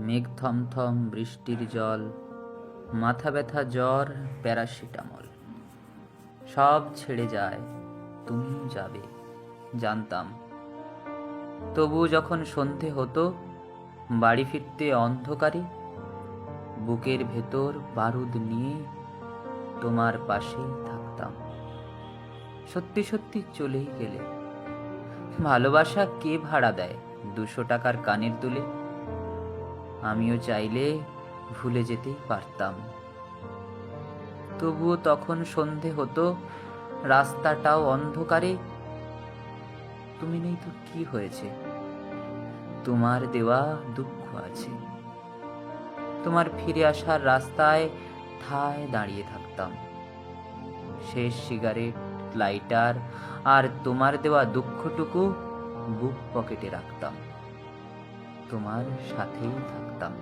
মেঘ থমথম বৃষ্টির জল, মাথা ব্যথা জ্বর, প্যারাসিটামল, সব ছেড়ে যায়, তুমিও যাবে জানতাম। তবু যখন সন্ধে হতো, বাড়ি ফিরতে অন্ধকারে, বুকের ভেতর বারুদ নিয়ে তোমার পাশেই থাকতাম। সত্যি সত্যি চলেই গেলে। ভালোবাসা কে ভাড়া দেয় 200 টাকার কানের দুলে? আমিও চাইলে ভুলে যেতেই পারতাম। তবুও তখন সন্ধে হতো, রাস্তাটাও অন্ধকারে। তুমি নেই তো কি হয়েছে, তোমার দেওয়া দুঃখ আছে। তোমার ফিরে আসার রাস্তায় ঠায় দাঁড়িয়ে থাকতাম। শেষ সিগারেট, লাইটার আর তোমার দেওয়া দুঃখটুকু বুক পকেটে রাখতাম। তোমার সাথেই থাকতাম।